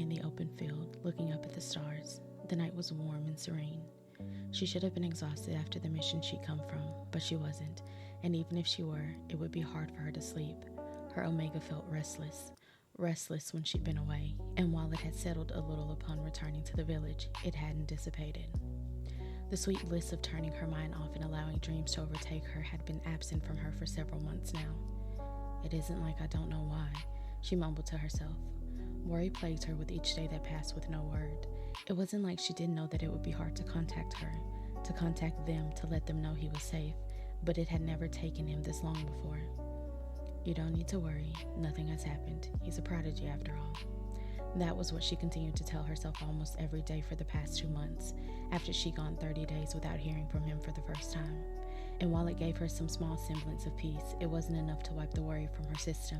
in the open field, looking up at the stars. The night was warm and serene. She should have been exhausted after the mission she'd come from, but she wasn't, and even if she were, it would be hard for her to sleep. Her omega felt restless when she'd been away, and while it had settled a little upon returning to the village, it hadn't dissipated. The sweet bliss of turning her mind off and allowing dreams to overtake her had been absent from her for several months now. It isn't like I don't know why, she mumbled to herself. Worry plagued her with each day that passed with no word. It wasn't like she didn't know that it would be hard to contact her, to contact them to let them know he was safe, but it had never taken him this long before. You don't need to worry, nothing has happened. He's a prodigy after all. That was what she continued to tell herself almost every day for the past 2 months, after she'd gone 30 days without hearing from him for the first time. And while it gave her some small semblance of peace, it wasn't enough to wipe the worry from her system.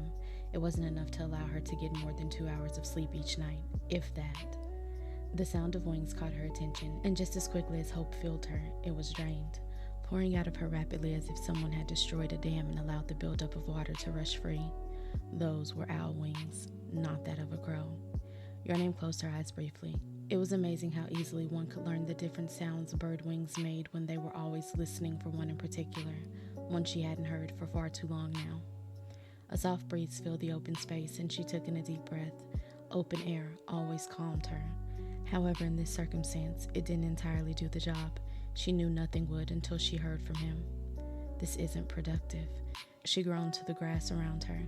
It wasn't enough to allow her to get more than 2 hours of sleep each night, if that. The sound of wings caught her attention, and just as quickly as hope filled her, it was drained, pouring out of her rapidly as if someone had destroyed a dam and allowed the buildup of water to rush free. Those were owl wings, not that of a crow. Your Name closed her eyes briefly. It was amazing how easily one could learn the different sounds bird wings made when they were always listening for one in particular, one she hadn't heard for far too long now. A soft breeze filled the open space, and she took in a deep breath. Open air always calmed her. However, in this circumstance, it didn't entirely do the job. She knew nothing would until she heard from him. This isn't productive. She groaned to the grass around her.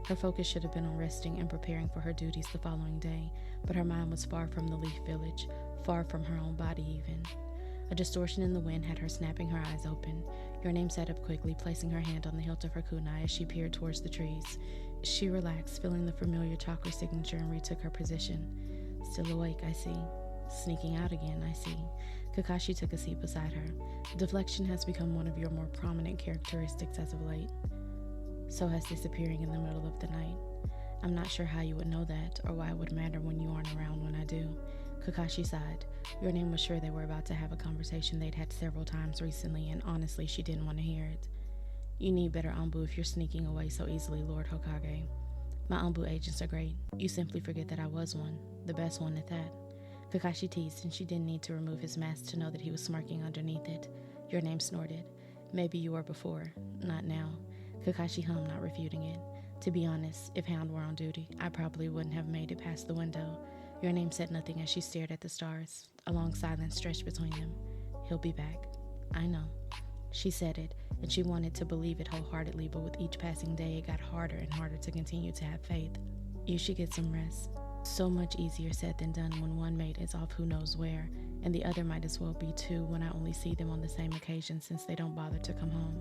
Her focus should have been on resting and preparing for her duties the following day, but her mind was far from the leaf village, far from her own body even. A distortion in the wind had her snapping her eyes open. Your Name sat up quickly, placing her hand on the hilt of her kunai as she peered towards the trees. She relaxed, feeling the familiar chakra signature, and retook her position. Still awake, I see. Sneaking out again, I see. Kakashi took a seat beside her. Deflection has become one of your more prominent characteristics as of late. So has disappearing in the middle of the night. I'm not sure how you would know that, or why it would matter when you aren't around when I do. Kakashi sighed. Your Name was sure they were about to have a conversation they'd had several times recently, and honestly, she didn't want to hear it. You need better Anbu if you're sneaking away so easily, Lord Hokage. My Anbu agents are great. You simply forget that I was one. The best one at that. Kakashi teased, and she didn't need to remove his mask to know that he was smirking underneath it. Your Name snorted. Maybe you were before, not now. Kakashi hummed, not refuting it. To be honest, if Hound were on duty, I probably wouldn't have made it past the window. Your Name said nothing as she stared at the stars. A long silence stretched between them. He'll be back. I know. She said it, and she wanted to believe it wholeheartedly, but with each passing day, it got harder and harder to continue to have faith. You should get some rest. So much easier said than done when one mate is off who knows where, and the other might as well be too when I only see them on the same occasion since they don't bother to come home.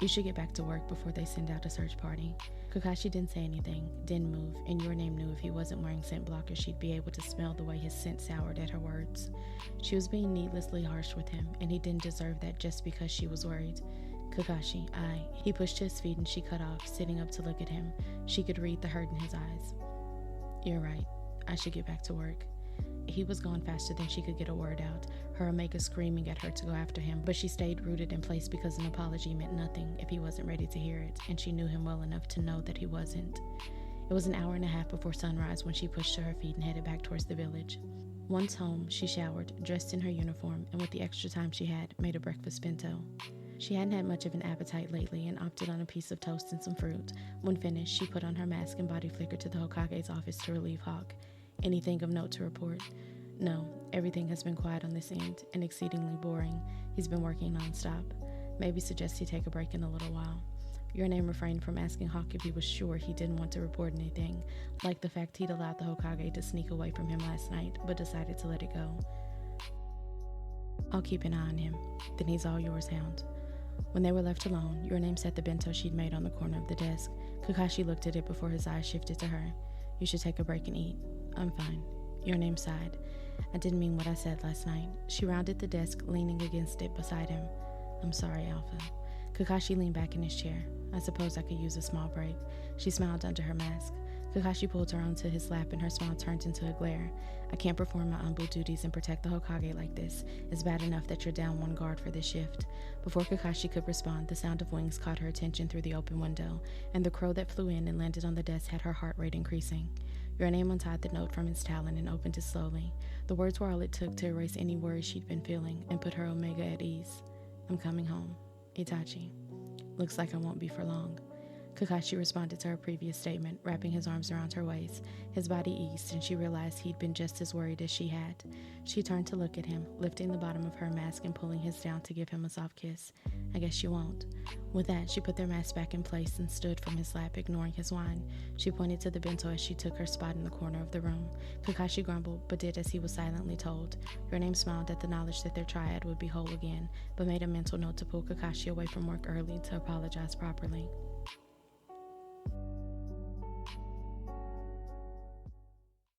You should get back to work before they send out a search party. Kakashi didn't say anything, didn't move, and Your Name knew if he wasn't wearing scent blockers, she'd be able to smell the way his scent soured at her words. She was being needlessly harsh with him, and he didn't deserve that just because she was worried. Kakashi, He pushed to his feet and she cut off, sitting up to look at him. She could read the hurt in his eyes. You're right. I should get back to work. He was gone faster than she could get a word out, her Omega screaming at her to go after him, but she stayed rooted in place because an apology meant nothing if he wasn't ready to hear it, and she knew him well enough to know that he wasn't. It was an hour and a half before sunrise when she pushed to her feet and headed back towards the village. Once home, she showered, dressed in her uniform, and with the extra time she had, made a breakfast bento. She hadn't had much of an appetite lately and opted on a piece of toast and some fruit. When finished, she put on her mask and body flickered to the Hokage's office to relieve Hawk. Anything of note to report? No, everything has been quiet on this end and exceedingly boring. He's been working nonstop. Maybe suggest he take a break in a little while. Your Name refrained from asking Hawk if he was sure he didn't want to report anything, like the fact he'd allowed the Hokage to sneak away from him last night, but decided to let it go. I'll keep an eye on him. Then he's all yours, Hound. When they were left alone, Your Name set the bento she'd made on the corner of the desk. Kakashi looked at it before his eyes shifted to her. You should take a break and eat. I'm fine. Your Name sighed. I didn't mean what I said last night. She rounded the desk, leaning against it beside him. I'm sorry, Alpha. Kakashi leaned back in his chair. I suppose I could use a small break. She smiled under her mask. Kakashi pulled her onto his lap and her smile turned into a glare. I can't perform my Anbu duties and protect the Hokage like this. It's bad enough that you're down one guard for this shift. Before Kakashi could respond, the sound of wings caught her attention through the open window, and the crow that flew in and landed on the desk had her heart rate increasing. Your name untied the note from his talon and opened it slowly. The words were all it took to erase any worries she'd been feeling and put her Omega at ease. I'm coming home. Itachi. Looks like I won't be for long. Kakashi responded to her previous statement, wrapping his arms around her waist. His body eased, and she realized he'd been just as worried as she had. She turned to look at him, lifting the bottom of her mask and pulling his down to give him a soft kiss. I guess you won't. With that, she put their mask back in place and stood from his lap, ignoring his whine. She pointed to the bento as she took her spot in the corner of the room. Kakashi grumbled, but did as he was silently told. Your name smiled at the knowledge that their triad would be whole again, but made a mental note to pull Kakashi away from work early to apologize properly.